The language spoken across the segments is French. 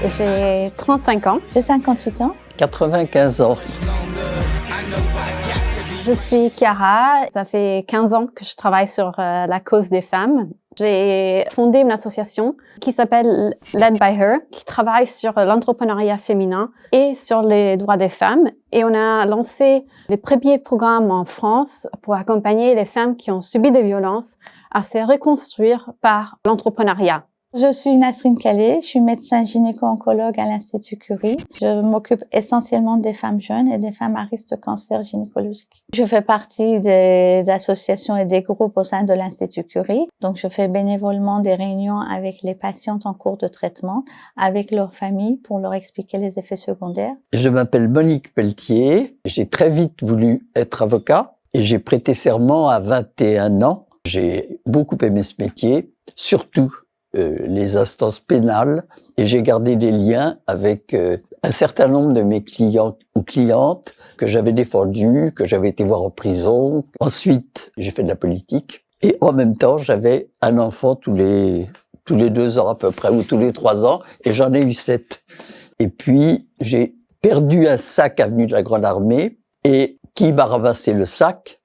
J'ai 35 ans. J'ai 58 ans. 95 ans. Je suis Chiara. Ça fait 15 ans que je travaille sur la cause des femmes. J'ai fondé une association qui s'appelle Led by Her, qui travaille sur l'entrepreneuriat féminin et sur les droits des femmes. Et on a lancé les premiers programmes en France pour accompagner les femmes qui ont subi des violences à se reconstruire par l'entrepreneuriat. Je suis Nasrine Calais, je suis médecin gynéco-oncologue à l'Institut Curie. Je m'occupe essentiellement des femmes jeunes et des femmes à risque de cancer gynécologique. Je fais partie des associations et des groupes au sein de l'Institut Curie. Donc, je fais bénévolement des réunions avec les patientes en cours de traitement, avec leurs familles pour leur expliquer les effets secondaires. Je m'appelle Monique Pelletier. J'ai très vite voulu être avocat et j'ai prêté serment à 21 ans. J'ai beaucoup aimé ce métier, surtout les instances pénales, et j'ai gardé des liens avec un certain nombre de mes clients ou clientes que j'avais défendus, que j'avais été voir en prison. Ensuite, j'ai fait de la politique, et en même temps, j'avais un enfant tous les 2 ans à peu près, ou tous les 3 ans, et j'en ai eu 7. Et puis, j'ai perdu un sac avenue de la Grande Armée, et qui m'a ramassé le sac?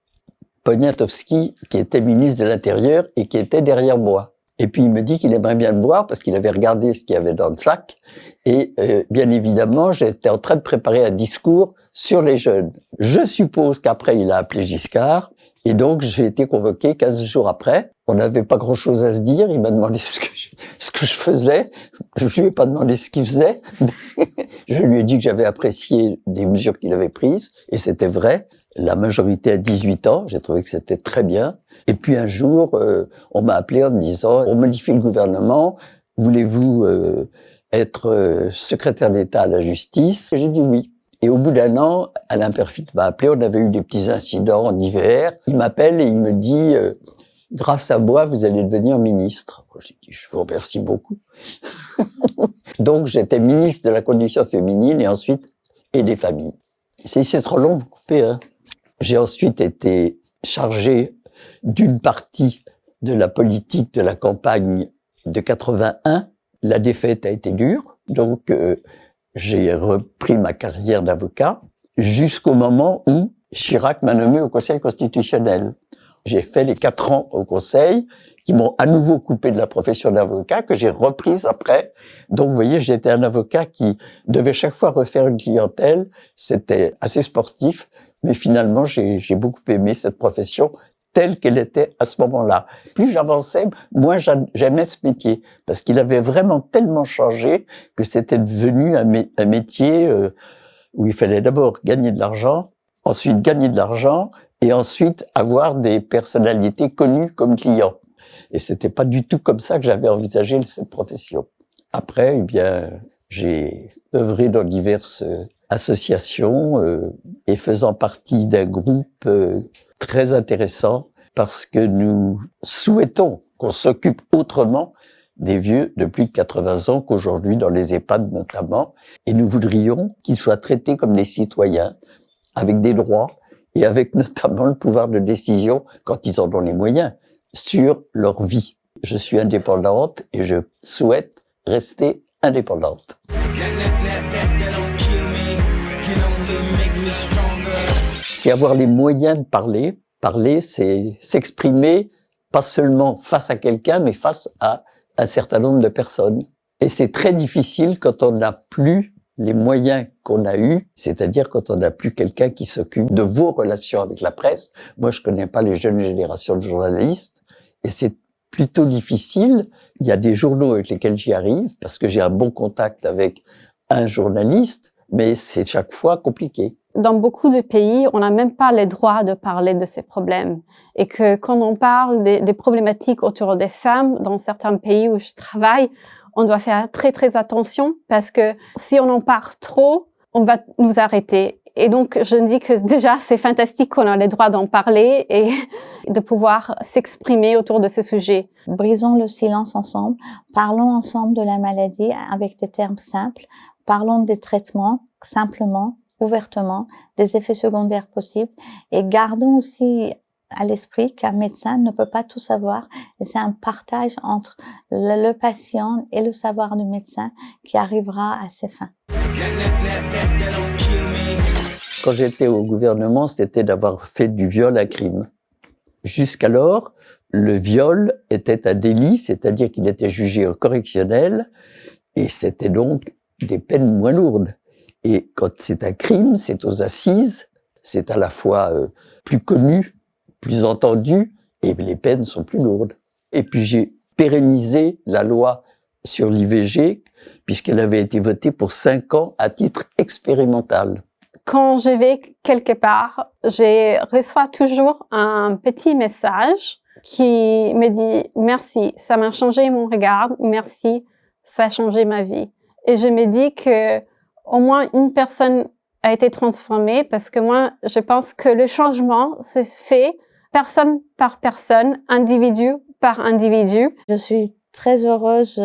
Poniatowski, qui était ministre de l'Intérieur et qui était derrière moi. Et puis il me dit qu'il aimerait bien me voir parce qu'il avait regardé ce qu'il y avait dans le sac. Et bien évidemment, j'étais en train de préparer un discours sur les jeunes. Je suppose qu'après, il a appelé Giscard. Et donc, j'ai été convoqué 15 jours après. On n'avait pas grand-chose à se dire. Il m'a demandé ce que je faisais. Je lui ai pas demandé ce qu'il faisait. Mais je lui ai dit que j'avais apprécié des mesures qu'il avait prises. Et c'était vrai. La majorité à 18 ans, j'ai trouvé que c'était très bien. Et puis un jour, on m'a appelé en me disant « On modifie le gouvernement, voulez-vous être secrétaire d'État à la justice ?» J'ai dit oui. Et au bout d'1 an, Alain Peyrefitte m'a appelé, on avait eu des petits incidents divers. Il m'appelle et il me dit « Grâce à moi, vous allez devenir ministre. » J'ai dit « Je vous remercie beaucoup. » Donc j'étais ministre de la condition féminine et ensuite et des familles. Si c'est trop long, vous coupez, hein. J'ai ensuite été chargé d'une partie de la politique de la campagne de 81. La défaite a été dure, donc j'ai repris ma carrière d'avocat jusqu'au moment où Chirac m'a nommé au Conseil constitutionnel. J'ai fait les 4 ans au Conseil qui m'ont à nouveau coupé de la profession d'avocat que j'ai reprise après. Donc, vous voyez, j'étais un avocat qui devait chaque fois refaire une clientèle. C'était assez sportif, mais finalement, j'ai beaucoup aimé cette profession telle qu'elle était à ce moment-là. Plus j'avançais, moins j'aimais ce métier parce qu'il avait vraiment tellement changé que c'était devenu un métier où il fallait d'abord gagner de l'argent, ensuite gagner de l'argent et ensuite avoir des personnalités connues comme clients. Et c'était pas du tout comme ça que j'avais envisagé cette profession. Après, eh bien, j'ai œuvré dans diverses associations et faisant partie d'un groupe très intéressant parce que nous souhaitons qu'on s'occupe autrement des vieux de plus de 80 ans qu'aujourd'hui dans les EHPAD notamment. Et nous voudrions qu'ils soient traités comme des citoyens avec des droits et avec notamment le pouvoir de décision, quand ils en ont les moyens, sur leur vie. Je suis indépendante et je souhaite rester indépendante. C'est avoir les moyens de parler. Parler, c'est s'exprimer, pas seulement face à quelqu'un, mais face à un certain nombre de personnes. Et c'est très difficile quand on n'a plus les moyens qu'on a eus, c'est-à-dire quand on n'a plus quelqu'un qui s'occupe de vos relations avec la presse. Moi, je connais pas les jeunes générations de journalistes et c'est plutôt difficile. Il y a des journaux avec lesquels j'y arrive parce que j'ai un bon contact avec un journaliste, mais c'est chaque fois compliqué. Dans beaucoup de pays, on n'a même pas le droit de parler de ces problèmes. Et que quand on parle des problématiques autour des femmes, dans certains pays où je travaille, on doit faire très très attention parce que si on en parle trop, on va nous arrêter. Et donc, je dis que déjà, c'est fantastique qu'on a le droit d'en parler et de pouvoir s'exprimer autour de ce sujet. Brisons le silence ensemble, parlons ensemble de la maladie avec des termes simples, parlons des traitements simplement, ouvertement, des effets secondaires possibles et gardons aussi à l'esprit qu'un médecin ne peut pas tout savoir et c'est un partage entre le patient et le savoir du médecin qui arrivera à ses fins. Quand j'étais au gouvernement, c'était d'avoir fait du viol un crime. Jusqu'alors, le viol était un délit, c'est-à-dire qu'il était jugé au correctionnel et c'était donc des peines moins lourdes. Et quand c'est un crime, c'est aux assises, c'est à la fois plus connu, plus entendu, et les peines sont plus lourdes. Et puis j'ai pérennisé la loi sur l'IVG, puisqu'elle avait été votée pour 5 ans à titre expérimental. Quand je vais quelque part, je reçois toujours un petit message qui me dit « Merci, ça m'a changé mon regard, merci, ça a changé ma vie ». Et je me dis que au moins une personne a été transformée parce que moi, je pense que le changement se fait personne par personne, individu par individu. Je suis très heureuse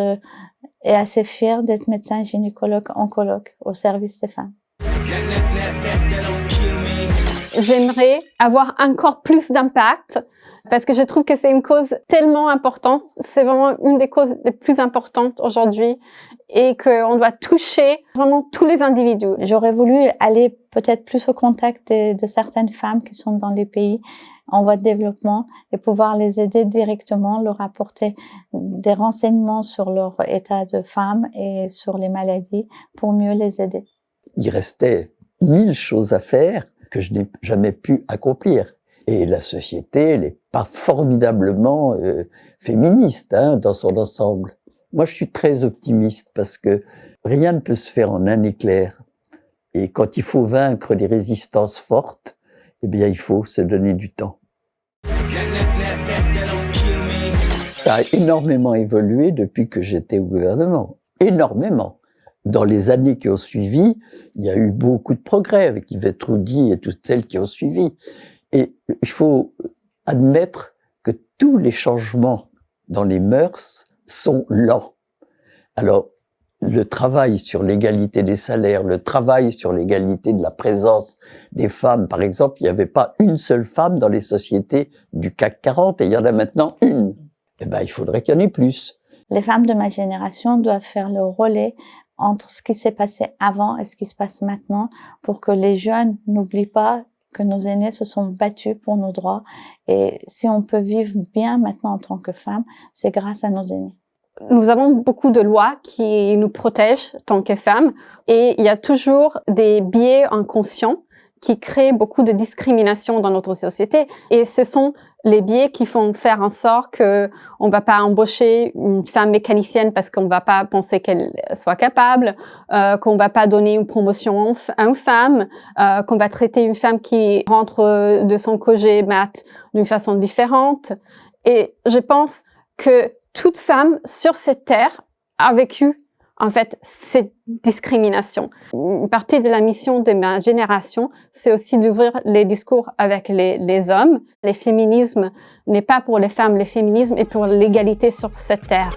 et assez fière d'être médecin gynécologue oncologue au service des femmes. J'aimerais avoir encore plus d'impact parce que je trouve que c'est une cause tellement importante. C'est vraiment une des causes les plus importantes aujourd'hui et qu'on doit toucher vraiment tous les individus. J'aurais voulu aller peut-être plus au contact de certaines femmes qui sont dans les pays en voie de développement et pouvoir les aider directement, leur apporter des renseignements sur leur état de femme et sur les maladies pour mieux les aider. Il restait 1000 choses à faire que je n'ai jamais pu accomplir. Et la société, elle n'est pas formidablement féministe dans son ensemble. Moi, je suis très optimiste parce que rien ne peut se faire en un éclair. Et quand il faut vaincre des résistances fortes, eh bien, il faut se donner du temps. Ça a énormément évolué depuis que j'étais au gouvernement. Énormément. Dans les années qui ont suivi, il y a eu beaucoup de progrès avec Yvette Roudy et toutes celles qui ont suivi. Et il faut admettre que tous les changements dans les mœurs sont lents. Alors, le travail sur l'égalité des salaires, le travail sur l'égalité de la présence des femmes, par exemple, il n'y avait pas une seule femme dans les sociétés du CAC 40 et il y en a maintenant une. Eh ben, il faudrait qu'il y en ait plus. Les femmes de ma génération doivent faire le relais entre ce qui s'est passé avant et ce qui se passe maintenant pour que les jeunes n'oublient pas que nos aînés se sont battus pour nos droits. Et si on peut vivre bien maintenant en tant que femme, c'est grâce à nos aînés. Nous avons beaucoup de lois qui nous protègent en tant que femmes et il y a toujours des biais inconscients qui créent beaucoup de discrimination dans notre société. Et ce sont les biais qui font faire en sorte que on va pas embaucher une femme mécanicienne parce qu'on va pas penser qu'elle soit capable, qu'on va pas donner une promotion à une femme, qu'on va traiter une femme qui rentre de son congé mat d'une façon différente. Et je pense que toute femme sur cette terre a vécu en fait cette discrimination. Une partie de la mission de ma génération, c'est aussi d'ouvrir les discours avec les hommes. Le féminisme n'est pas pour les femmes, le féminisme est pour l'égalité sur cette terre.